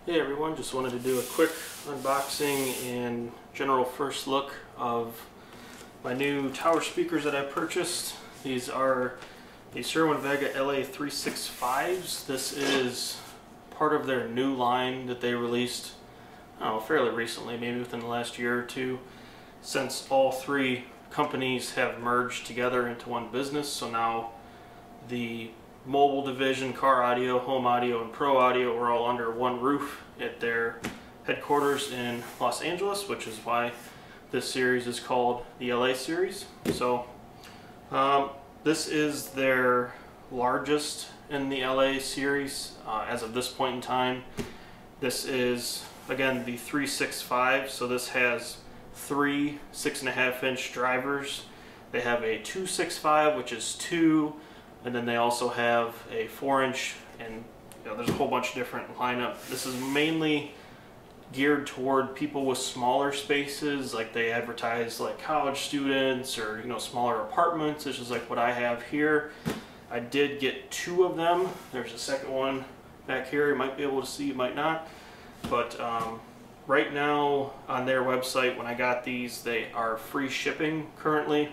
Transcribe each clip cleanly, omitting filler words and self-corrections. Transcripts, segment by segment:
Hey everyone, just wanted to do a quick unboxing and general first look of my new tower speakers that I purchased. These are the Cerwin Vega LA365s. This is part of their new line that they released, I don't know, fairly recently, maybe within the last year or two, since all three companies have merged together into one business. So now the mobile division, car audio, home audio, and pro audio are all under one roof at their headquarters in Los Angeles, which is why this series is called the LA series. So this is their largest in the LA series as of this point in time. This is, again, the 365, so this has three 6.5-inch drivers. They have a 265, which is two, and then they also have a 4-inch, and there's a whole bunch of different lineup. This is mainly geared toward people with smaller spaces, like they advertise like college students or smaller apartments. This is like what I have here. I did get two of them. There's a second one back here. You might be able to see, you might not. But right now on their website, when I got these, they are free shipping currently.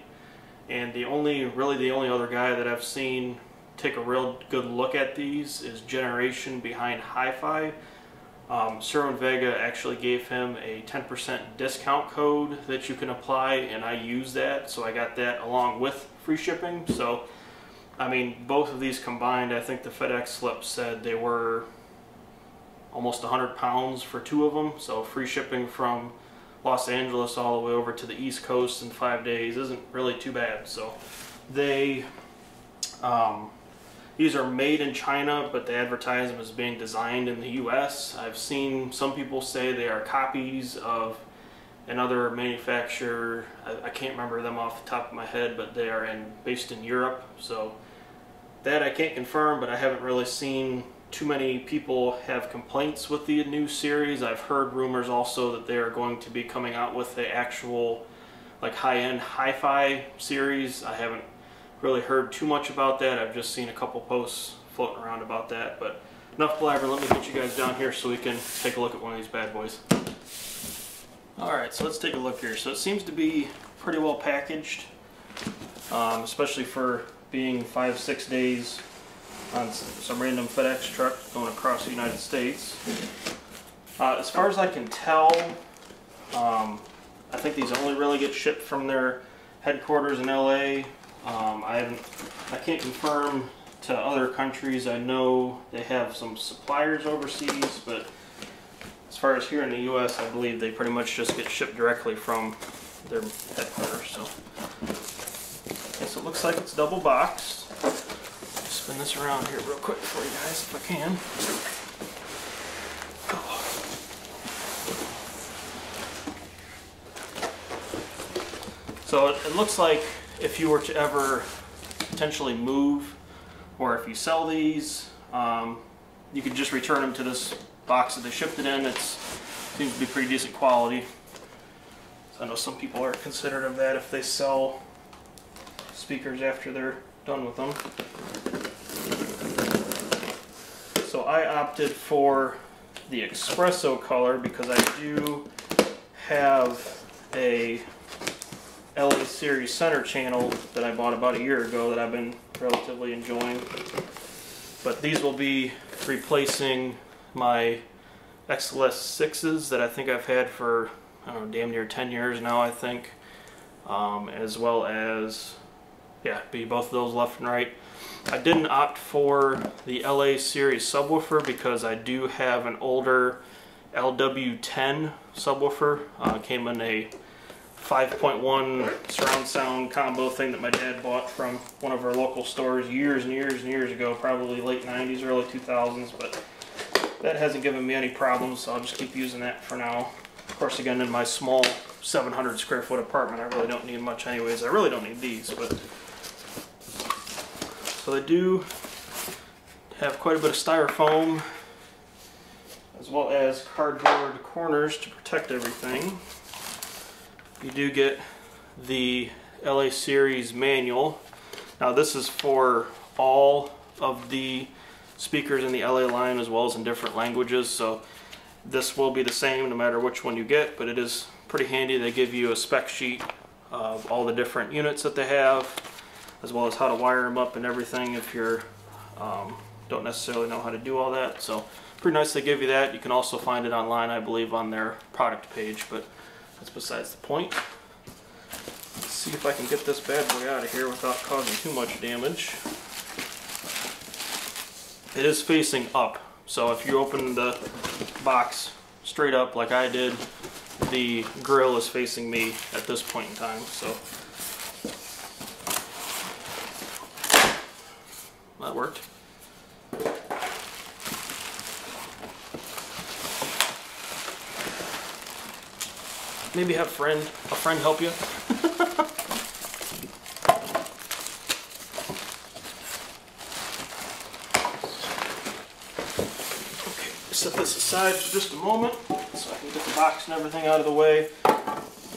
And the only other guy that I've seen take a real good look at these is GenerationBehindHiFi. Cerwin Vega actually gave him a 10% discount code that you can apply, and I use that, so I got that along with free shipping. So, I mean, both of these combined, I think the FedEx slip said they were almost 100 pounds for two of them, so free shipping from Los Angeles all the way over to the East Coast in 5 days isn't really too bad. So they these are made in China, but they advertise them as being designed in the US. I've seen some people say they are copies of another manufacturer. I can't remember them off the top of my head, but they are based in Europe. So that I can't confirm, but I haven't really seen too many people have complaints with the new series. I've heard rumors also that they are going to be coming out with the actual like high-end hi-fi series. I haven't really heard too much about that. I've just seen a couple posts floating around about that. But enough blabber, let me get you guys down here so we can take a look at one of these bad boys. Alright, so let's take a look here. So it seems to be pretty well packaged, especially for being 5-6 days on some random FedEx truck going across the United States. As far as I can tell, I think these only really get shipped from their headquarters in LA. I can't confirm to other countries. I know they have some suppliers overseas, but as far as here in the US, I believe they pretty much just get shipped directly from their headquarters. So, okay, so it looks like it's double boxed. Spin this around here real quick for you guys if I can. So it looks like if you were to ever potentially move, or if you sell these, you could just return them to this box that they shipped it in. It seems to be pretty decent quality. So I know some people are considerate of that if they sell speakers after they're done with them. So I opted for the espresso color because I do have a LA series center channel that I bought about a year ago that I've been relatively enjoying. But these will be replacing my XLS6s that I think I've had for, I don't know, damn near 10 years now, I think. As well as, yeah, be both of those left and right. I didn't opt for the LA series subwoofer because I do have an older LW10 subwoofer. Came in a 5.1 surround sound combo thing that my dad bought from one of our local stores years and years and years ago, probably late 90s, early 2000s, but that hasn't given me any problems, so I'll just keep using that for now. Of course, again, in my small 700 square foot apartment, I really don't need much anyways. I really don't need these, but so they do have quite a bit of styrofoam as well as cardboard corners to protect everything. You do get the LA series manual. Now this is for all of the speakers in the LA line as well as in different languages, so this will be the same no matter which one you get, but it is pretty handy. They give you a spec sheet of all the different units that they have, as well as how to wire them up and everything if you're don't necessarily know how to do all that. So pretty nice they give you that. You can also find it online, I believe, on their product page, but that's besides the point. Let's see if I can get this bad boy out of here without causing too much damage. It is facing up, so if you open the box straight up like I did, the grill is facing me at this point in time. So that worked. Maybe have a friend help you. Okay, set this aside for just a moment so I can get the box and everything out of the way,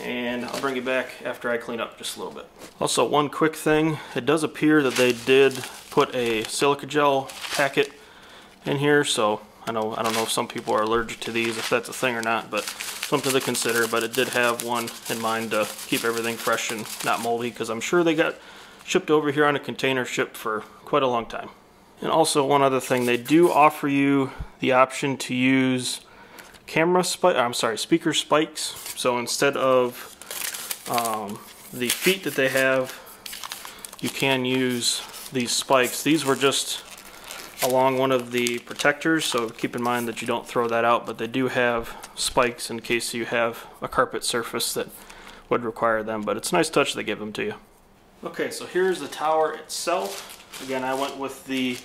and I'll bring you back after I clean up just a little bit. Also, one quick thing, it does appear that they did put a silica gel packet in here, so I don't know if some people are allergic to these, if that's a thing or not, but something to consider. But it did have one in mind to keep everything fresh and not moldy, because I'm sure they got shipped over here on a container ship for quite a long time. And also one other thing, they do offer you the option to use speaker spikes. So instead of the feet that they have, you can use these spikes. These were just along one of the protectors, so keep in mind that you don't throw that out, but they do have spikes in case you have a carpet surface that would require them, but it's a nice touch they give them to you. Okay, so here's the tower itself. Again, I went with the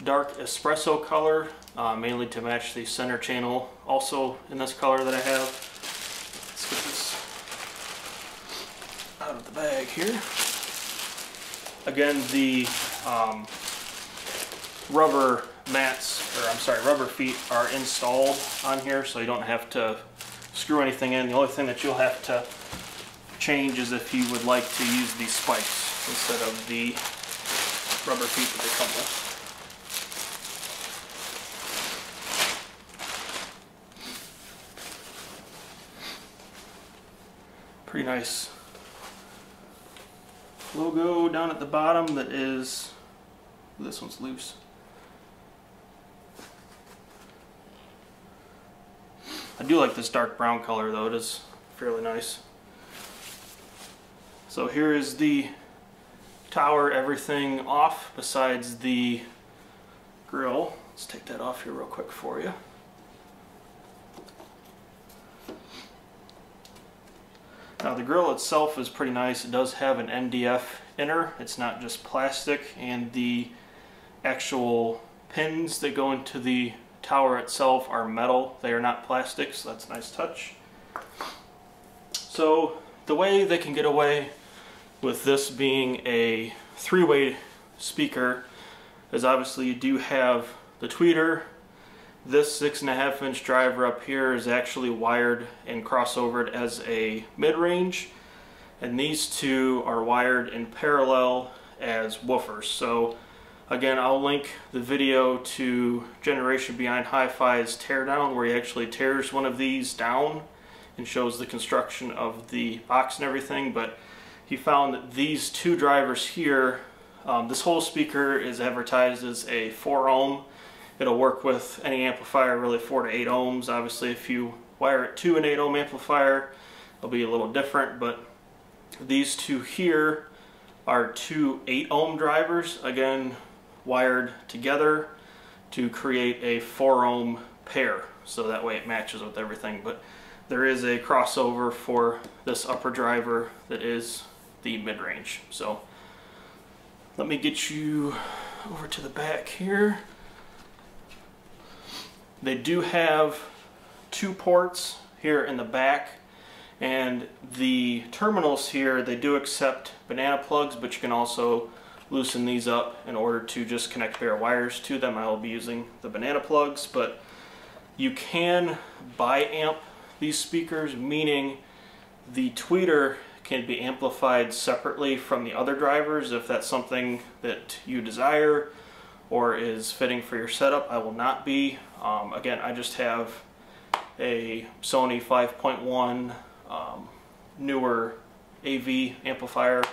dark espresso color, mainly to match the center channel, also in this color that I have. Let's get this out of the bag here. Again, the rubber feet are installed on here, so you don't have to screw anything in. The only thing that you'll have to change is if you would like to use these spikes instead of the rubber feet that they come with. Pretty nice logo down at the bottom that is, this one's loose. I do like this dark brown color though, it is fairly nice. So here is the tower, everything off besides the grill. Let's take that off here real quick for you. Now the grill itself is pretty nice. It does have an MDF inner. It's not just plastic, and the actual pins that go into the tower itself are metal. They are not plastic, so that's a nice touch. So the way they can get away with this being a three-way speaker is obviously you do have the tweeter. This 6.5-inch driver up here is actually wired and crossovered as a mid-range, and these two are wired in parallel as woofers. So again, I'll link the video to GenerationBehindHiFi's teardown, where he actually tears one of these down and shows the construction of the box and everything. But he found that these two drivers here, this whole speaker is advertised as a 4 ohm. It'll work with any amplifier, really 4 to 8 ohms. Obviously, if you wire it to an 8 ohm amplifier, it'll be a little different, but these two here are two 8 ohm drivers, again, wired together to create a 4 ohm pair, so that way it matches with everything. But there is a crossover for this upper driver that is the mid-range. So let me get you over to the back here. They do have 2 ports here in the back, and the terminals here, they do accept banana plugs, but you can also loosen these up in order to just connect bare wires to them. I will be using the banana plugs, but you can bi-amp these speakers, meaning the tweeter can be amplified separately from the other drivers if that's something that you desire or is fitting for your setup. I will not be. Again, I just have a Sony 5.1 newer AV amplifier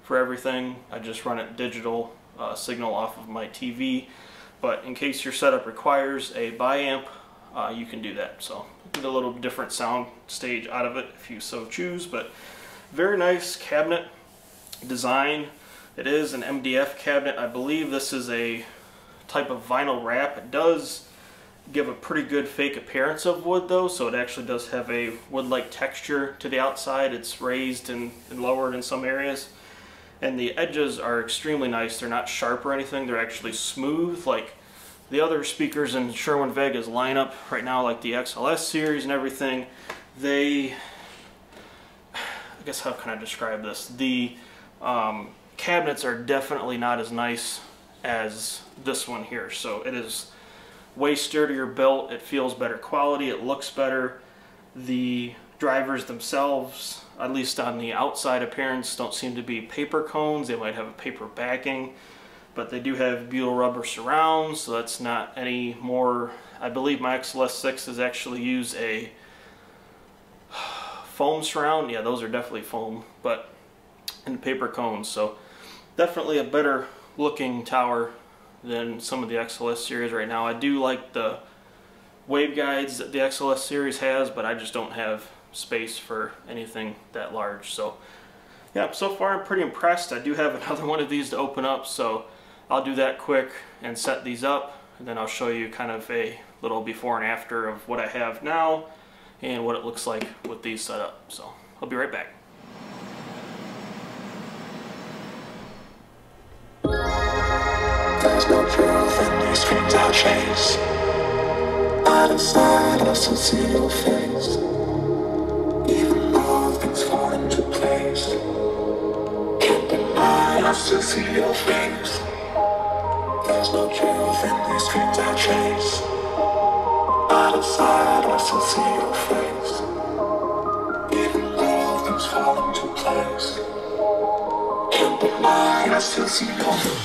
for everything. I just run it digital signal off of my TV, but in case your setup requires a biamp, you can do that. So get a little different sound stage out of it if you so choose. But very nice cabinet design. It is an MDF cabinet. I believe this is a type of vinyl wrap. It does give a pretty good fake appearance of wood though, so it actually does have a wood-like texture to the outside. It's raised and lowered in some areas, and the edges are extremely nice. They're not sharp or anything. They're actually smooth, like the other speakers in Cerwin Vega's lineup right now, like the XLS series and everything. I guess how can I describe this? The cabinets are definitely not as nice as this one here. So it is way sturdier built. It feels better quality. It looks better. The drivers themselves, at least on the outside appearance, don't seem to be paper cones. They might have a paper backing, but they do have butyl rubber surrounds, so that's not any more. I believe my XLS6 actually use a foam surround. Yeah, those are definitely foam, but in paper cones. So definitely a better looking tower than some of the XLS series right now. I do like the waveguides that the XLS series has, but I just don't have space for anything that large. So yeah, so far I'm pretty impressed. I do have another one of these to open up, so I'll do that quick and set these up, and then I'll show you kind of a little before and after of what I have now and what it looks like with these set up. So I'll be right back. There's no proof in these screams I chase. Out inside, I still see your face. Even though things fall into place, can't deny I still see your face. There's no truth in these screams I chase. Out inside, I still see your face. Even though things fall into place, can't deny I still see your face.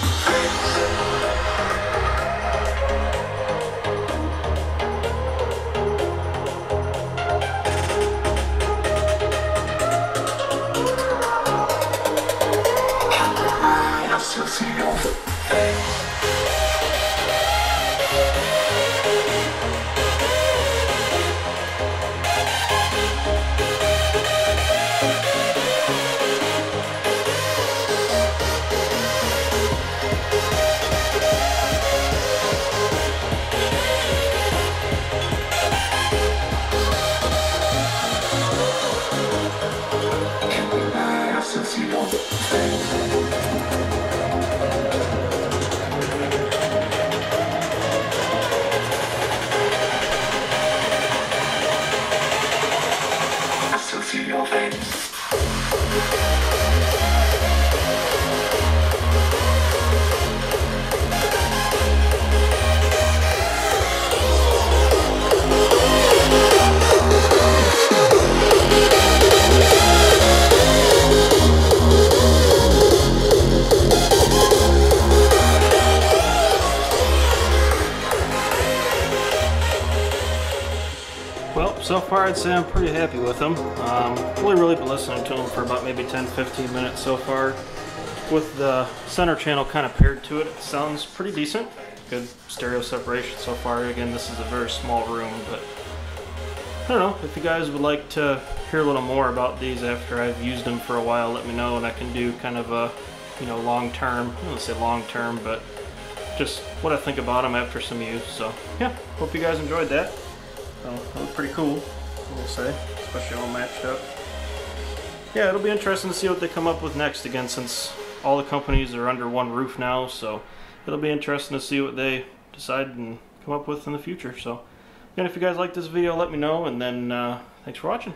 Well, so far I'd say I'm pretty happy with them. Really been listening to them for about maybe 10-15 minutes so far. With the center channel kind of paired to it, it sounds pretty decent. Good stereo separation so far. Again, this is a very small room, but I don't know. If you guys would like to hear a little more about these after I've used them for a while, let me know, and I can do kind of a, long-term, I don't want to say long-term, but just what I think about them after some use. So yeah, hope you guys enjoyed that. That was pretty cool, I will say, especially all matched up. Yeah, it'll be interesting to see what they come up with next, again, since all the companies are under one roof now, so it'll be interesting to see what they decide and come up with in the future. So again, if you guys like this video, let me know, and then thanks for watching.